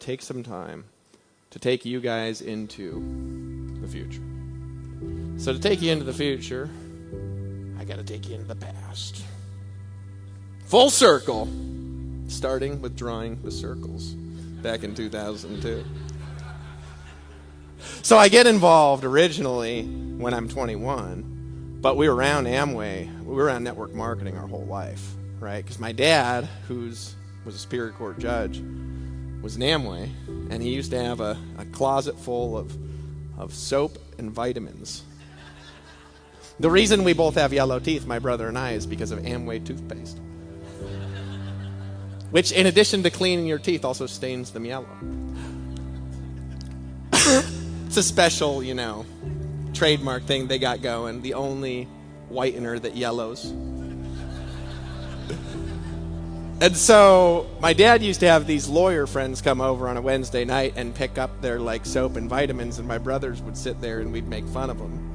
take some time to take you guys into the future. So to take you into the future, I got to take you into the past. Full circle, starting with drawing the circles back in 2002. So I get involved originally when I'm 21, but we were around Amway, we were around network marketing our whole life, right? Because my dad, was a Superior Court judge, was an Amway, and he used to have a closet full of soap and vitamins. The reason we both have yellow teeth, my brother and I, is because of Amway toothpaste. Which, in addition to cleaning your teeth, also stains them yellow. It's a special, trademark thing they got going. The only whitener that yellows. And so my dad used to have these lawyer friends come over on a Wednesday night and pick up their soap and vitamins, and my brothers would sit there and we'd make fun of them.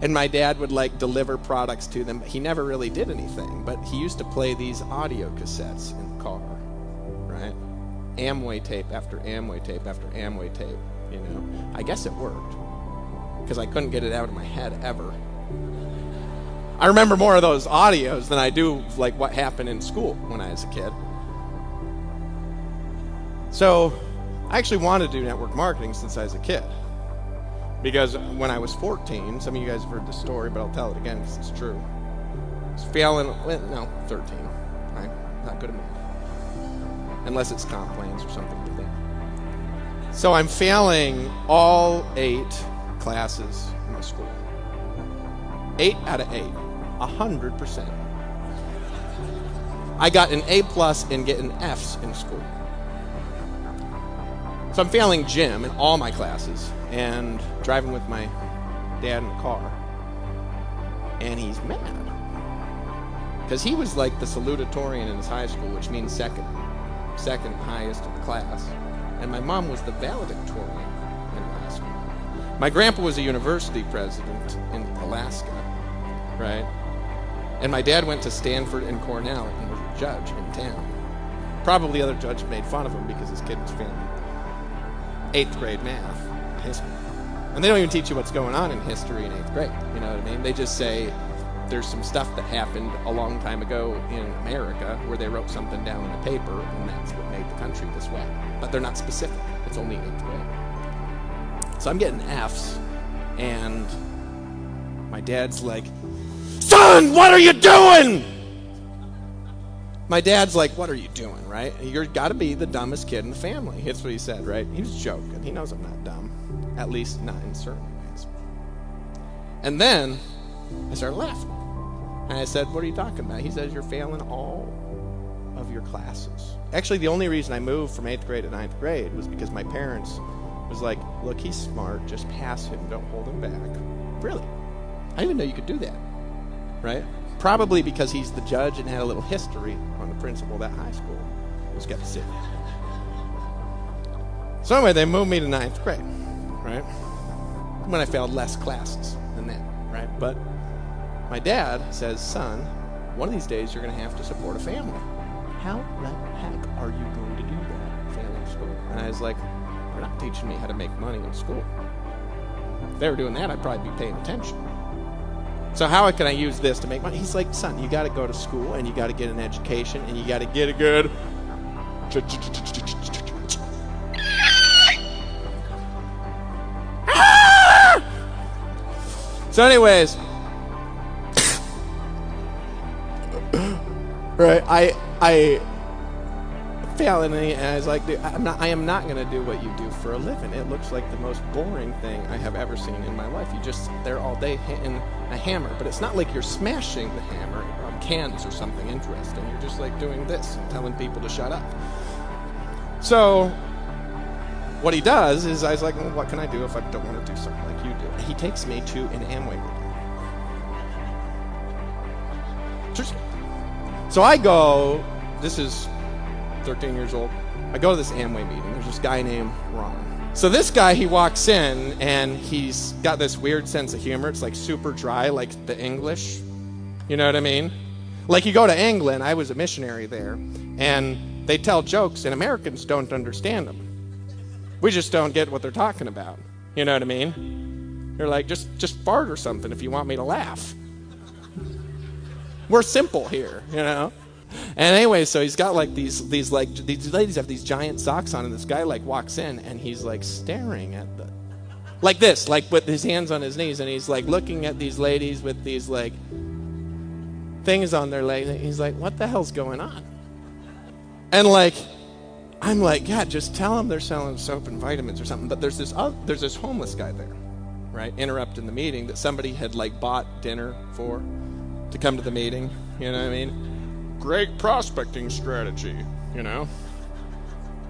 And my dad would deliver products to them. He never really did anything, but he used to play these audio cassettes in the car, right? Amway tape after Amway tape after Amway tape, I guess it worked, because I couldn't get it out of my head ever. I remember more of those audios than I do what happened in school when I was a kid. So I actually wanted to do network marketing since I was a kid. Because when I was 14, some of you guys have heard this story, but I'll tell it again because it's true. I was failing, 13. Right? Not good at math. Unless it's comp plans or something like that. So I'm failing all 8 classes in my school. 8 out of 8. 100%. I got an A+ and getting Fs in school. So I'm failing gym in all my classes and driving with my dad in the car. And he's mad. Because he was the salutatorian in his high school, which means second highest in the class. And my mom was the valedictorian in high school. My grandpa was a university president in Alaska, right? And my dad went to Stanford and Cornell and was a judge in town. Probably other judge made fun of him because his kid was failing 8th grade math and history. And they don't even teach you what's going on in history in 8th grade, you know what I mean? They just say there's some stuff that happened a long time ago in America where they wrote something down in a paper and that's what made the country this way. But they're not specific. It's only 8th grade. So I'm getting Fs, and my dad's like, "Son, what are you doing?" My dad's like, "What are you doing, right? You've got to be the dumbest kid in the family." That's what he said, right? He was joking. He knows I'm not dumb. At least not in certain ways. And then I started laughing. And I said, "What are you talking about?" He says, "You're failing all of your classes." Actually, the only reason I moved from 8th grade to 9th grade was because my parents was like, "Look, he's smart. Just pass him. Don't hold him back." Really? I didn't even know you could do that, right? Probably because he's the judge and had a little history on the principal of that high school. Was kept sitting. So anyway, they moved me to 9th grade, right? When I failed less classes than that, right? But my dad says, "Son, one of these days you're going to have to support a family. How the heck are you going to do that failing school?" And I was like, "They're not teaching me how to make money in school. If they were doing that, I'd probably be paying attention. So how can I use this to make money?" He's like, "Son, you got to go to school and you got to get an education and you got to get a good..." So anyways, right, I failed and I was like, "Dude, I am not going to do what you do for a living. It looks like the most boring thing I have ever seen in my life. You just sit there all day hitting a hammer, but it's not like you're smashing the hammer on cans or something interesting. You're just doing this and telling people to shut up." So what he does is I was like, "Well, what can I do if I don't want to do something like you do?" And he takes me to an Amway meeting. So I go, this is 13 years old, I go to this Amway meeting. There's this guy named Ron. So this guy, he walks in and he's got this weird sense of humor. It's super dry, like the English. You know what I mean? You go to England, I was a missionary there, and They tell jokes, and Americans don't understand them. We just don't get what they're talking about. You know what I mean? They're like, just fart or something if you want me to laugh. We're simple here, you know? And anyway, so he's got like these ladies have these giant socks on, and this guy like walks in, and he's like staring at like this, like with his hands on his knees, and he's like looking at these ladies with these like things on their legs, and he's like, what the hell's going on? And like, I'm like, yeah, just tell them they're selling soap and vitamins or something. But there's this homeless guy there, right, interrupting the meeting that somebody had like bought dinner for to come to the meeting. You know what I mean? Great prospecting strategy, you know.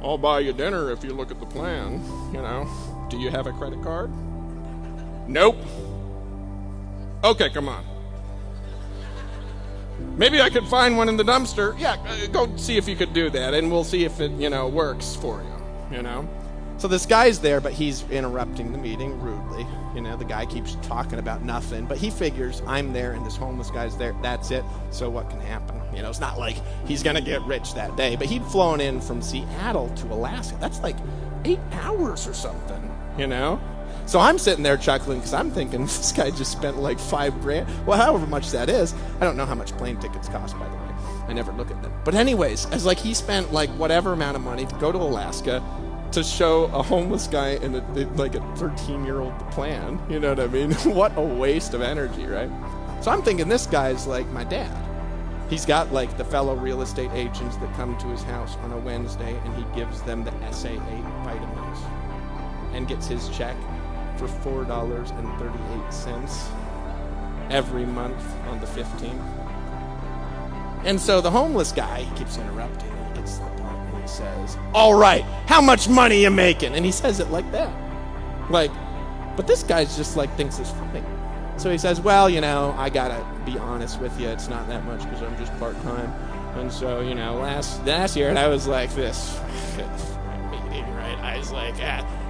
I'll buy you dinner if you look at the plan, you know. Do you have a credit card? Nope. Okay, come on. Maybe I could find one in the dumpster. Yeah, go see if you could do that, and we'll see if it, you know, works for you, you know. So this guy's there, but he's interrupting the meeting rudely. You know, the guy keeps talking about nothing, but he figures I'm there and this homeless guy's there. That's it. So what can happen? You know, it's not like he's going to get rich that day, but he'd flown in from Seattle to Alaska. That's like 8 hours or something, you know. So I'm sitting there chuckling because I'm thinking this guy just spent like $5,000. Well, however much that is. I don't know how much plane tickets cost, by the way. I never look at them. But anyways, as like he spent like whatever amount of money to go to Alaska to show a homeless guy in like a 13-year-old plan. You know what I mean? What a waste of energy, right? So I'm thinking this guy's like my dad. He's got like the fellow real estate agents that come to his house on a Wednesday, and he gives them the SA8 vitamins and gets his check for $4.38 every month on the 15th. And so the homeless guy, he keeps interrupting, and he gets to the part and he says, all right, how much money you making? And he says it like that. Like, but this guy's just like thinks it's funny. So he says, well, you know, I gotta be honest with you, it's not that much because I'm just part-time. And so, you know, last year, and I was like this meeting, right? I was like,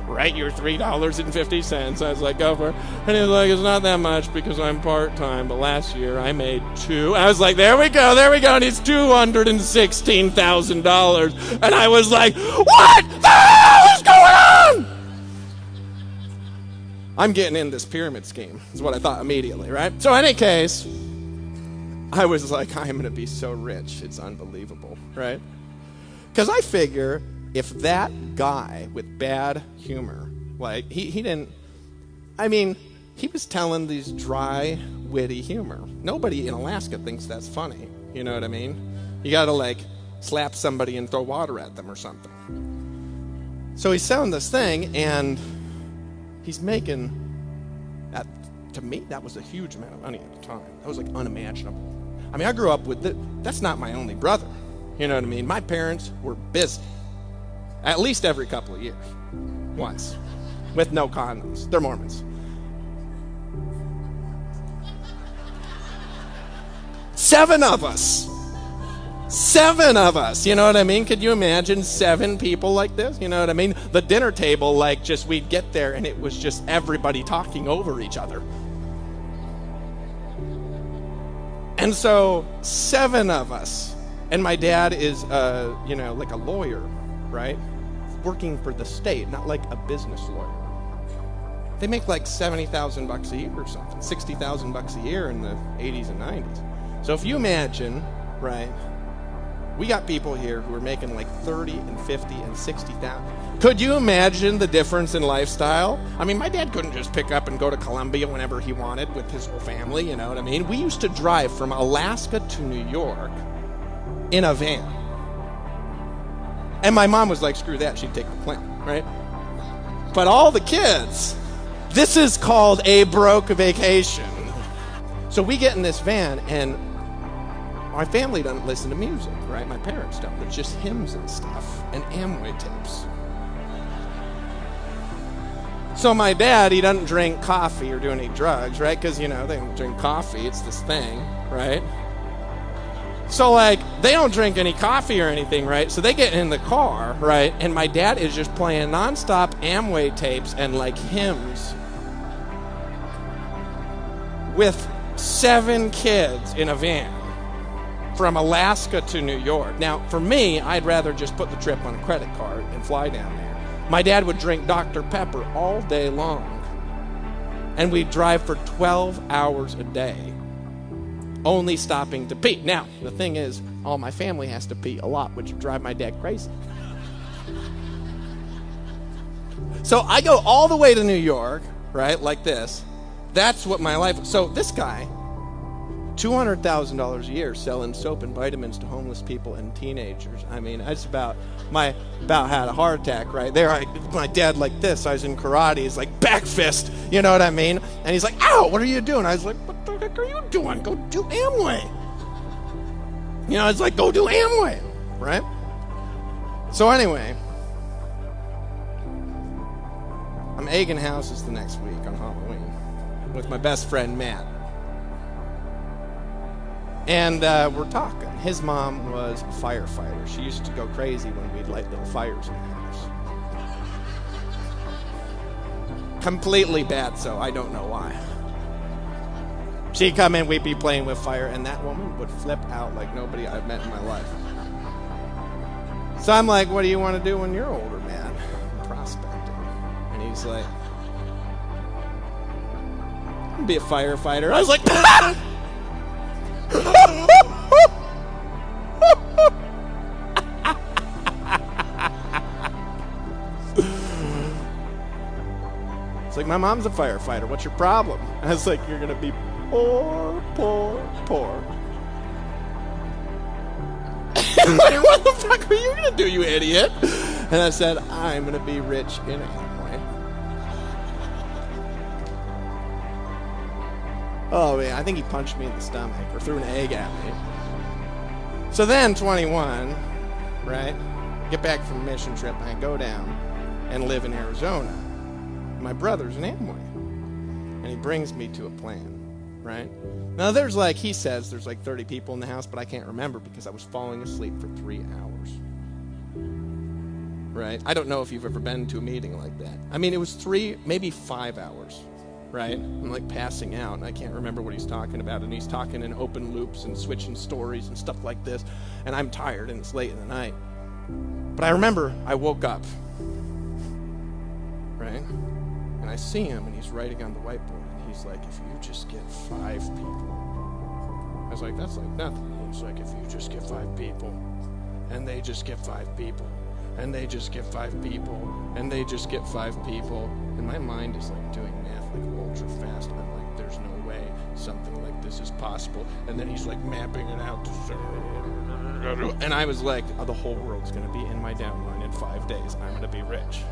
write your $3.50. I was like, go for it. And he was like, it's not that much because I'm part-time, but last year I made $2. I was like, there we go, and it's $216,000. And I was like, what the hell is going on? I'm getting in this pyramid scheme, is what I thought immediately, right? So in any case, I was like, I'm going to be so rich. It's unbelievable, right? Because I figure if that guy with bad humor, like, he didn't, I mean, he was telling these dry, witty humor. Nobody in Alaska thinks that's funny. You know what I mean? You got to, like, slap somebody and throw water at them or something. So he's selling this thing, and he's making, to me, that was a huge amount of money at the time. That was like unimaginable. I mean, I grew up with that's not my only brother. You know what I mean? My parents were busy at least every couple of years, once, with no condoms. They're Mormons. Seven of us, you know what I mean? Could you imagine 7 people like this? You know what I mean? The dinner table, like, just we'd get there and it was just everybody talking over each other. And so 7 of us, and my dad is, you know, like a lawyer, right? Working for the state, not like a business lawyer. They make like $70,000 a year or something, $60,000 a year in the 80s and 90s. So if you imagine, right, we got people here who are making like 30 and 50 and 60,000. Could you imagine the difference in lifestyle? I mean, my dad couldn't just pick up and go to Columbia whenever he wanted with his whole family, you know what I mean? We used to drive from Alaska to New York in a van. And my mom was like, screw that, she'd take the plane, right? But all the kids, this is called a broke vacation. So we get in this van, and my family doesn't listen to music, right? My parents don't. It's just hymns and stuff and Amway tapes. So my dad, he doesn't drink coffee or do any drugs, right? Because, you know, they don't drink coffee. It's this thing, right? So, like, they don't drink any coffee or anything, right? So they get in the car, right? And my dad is just playing nonstop Amway tapes and, like, hymns with 7 kids in a van. from Alaska to New York. Now, for me, I'd rather just put the trip on a credit card and fly down there. My dad would drink Dr. Pepper all day long, and we'd drive for 12 hours a day, only stopping to pee. Now, the thing is, all my family has to pee a lot, which would drive my dad crazy. So I go all the way to New York, right, like this. That's what my life... So this guy, $200,000 a year selling soap and vitamins to homeless people and teenagers. I mean, I just about had a heart attack right there. My dad like this. I was in karate. He's like, back fist. You know what I mean? And he's like, ow, what are you doing? I was like, what the heck are you doing? Go do Amway. You know, it's like, go do Amway, right? So anyway, I'm egging houses the next week on Halloween with my best friend, Matt. And we're talking. His mom was a firefighter. She used to go crazy when we'd light little fires in the house. Completely bad, so I don't know why. She'd come in, we'd be playing with fire, and that woman would flip out like nobody I've met in my life. So I'm like, what do you want to do when you're older, man? I'm prospecting. And he's like, I'll be a firefighter. I was like, it's like, my mom's a firefighter. What's your problem? I was like, you're going to be poor, poor, poor. What the fuck are you going to do, you idiot? And I said, I'm going to be rich in Amway. Oh, man, I think he punched me in the stomach or threw an egg at me. So then, 21, right? Get back from a mission trip, and I go down and live in Arizona. My brother's in Amway. And he brings me to a plan, right? Now, there's like, he says there's like 30 people in the house, but I can't remember because I was falling asleep for 3 hours. Right? I don't know if you've ever been to a meeting like that. I mean, it was 3, maybe 5 hours. Right? I'm like passing out, and I can't remember what he's talking about, and he's talking in open loops and switching stories and stuff like this, and I'm tired, and it's late in the night. But I remember I woke up, right? And I see him, and he's writing on the whiteboard, and he's like, if you just get 5 people. I was like, that's like nothing. He's like, if you just get 5 people, and they just get 5 people, and they just get 5 people, and they just get 5 people, and my mind is like doing math like ultra fast. I'm like, there's no way something like this is possible. And then he's like mapping it out to, and I was like, oh, the whole world's gonna be in my downline in 5 days. I'm gonna be rich.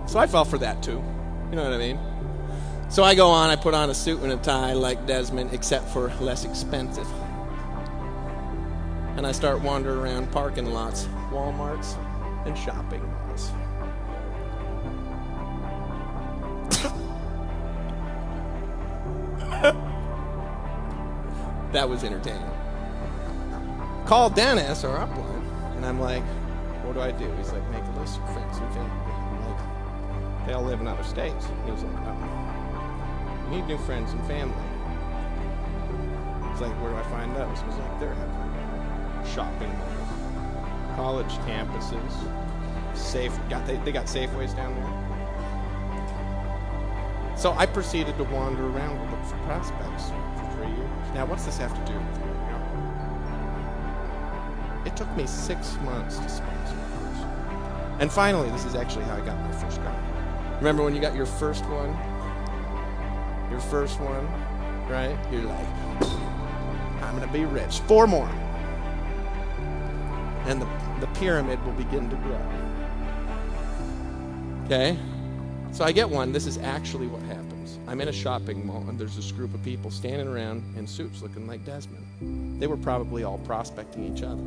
So I fell for that too. You know what I mean? So I go on, I put on a suit and a tie like Desmond, except for less expensive. And I start wandering around parking lots, Walmarts, and shopping malls. That was entertaining. Call Dennis, our upline, and I'm like, what do I do? He's like, make a list of friends and family. I'm like, they all live in other states. He was like, oh, you need new friends and family. It's like, where do I find those? He was like, they're everywhere. Shopping malls, college campuses, they got Safeways down there. So I proceeded to wander around and look for prospects for 3 years. Now, what's this have to do with you? It took me 6 months to sponsor a person. And finally, this is actually how I got my first car. Remember when you got your first one? Your first one, right? You're like, I'm going to be rich. 4 more. And the pyramid will begin to grow. Okay? So I get one. This is actually what happens. I'm in a shopping mall, and there's this group of people standing around in suits looking like Desmond. They were probably all prospecting each other.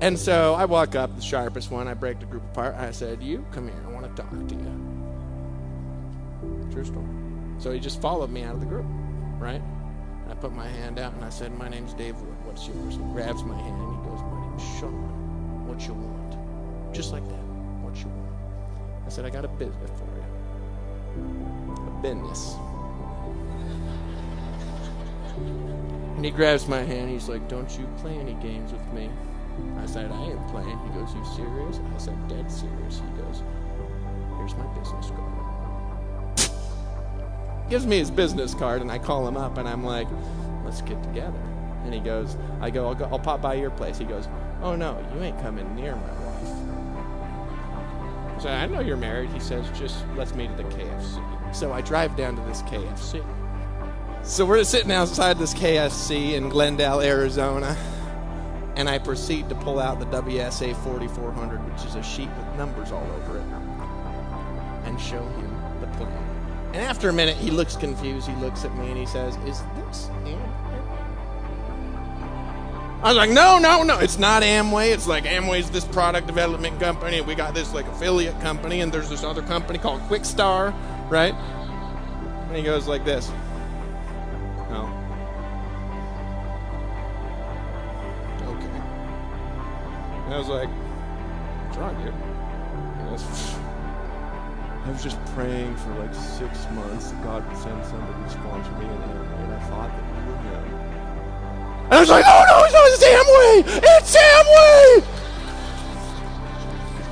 And so I walk up, the sharpest one, I break the group apart. I said, you, come here, I want to talk to you. True story. So he just followed me out of the group, right? I put my hand out and I said, my name's Dave Wood, what's yours? He grabs my hand and he goes, my name's Sean, what you want? Just like that, what you want? I said, I got a business for you. A business. And he grabs my hand. He's like, don't you play any games with me. I said, I ain't playing. He goes, you serious? I said, dead serious. He goes, here's my business card. Gives me his business card, and I call him up, and I'm like, let's get together. And he goes, I'll pop by your place. He goes, oh no, you ain't coming near my wife. I said, I know you're married. He says, just let's meet at the KFC. So I drive down to this KFC. So we're sitting outside this KFC in Glendale, Arizona, and I proceed to pull out the WSA 4400, which is a sheet with numbers all over it, and show him the plan. And after a minute, he looks confused. He looks at me and he says, is this Amway? I was like, no, it's not Amway. It's like Amway's this product development company, and we got this like affiliate company, and there's this other company called Quickstar, right? And he goes like this. No. Okay. And I was like, what's wrong, dude? And I was just praying for like 6 months that God would send somebody to sponsor me, and I thought that we were him. And I was like, oh no, it's Amway! It's Amway!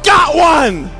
Got one!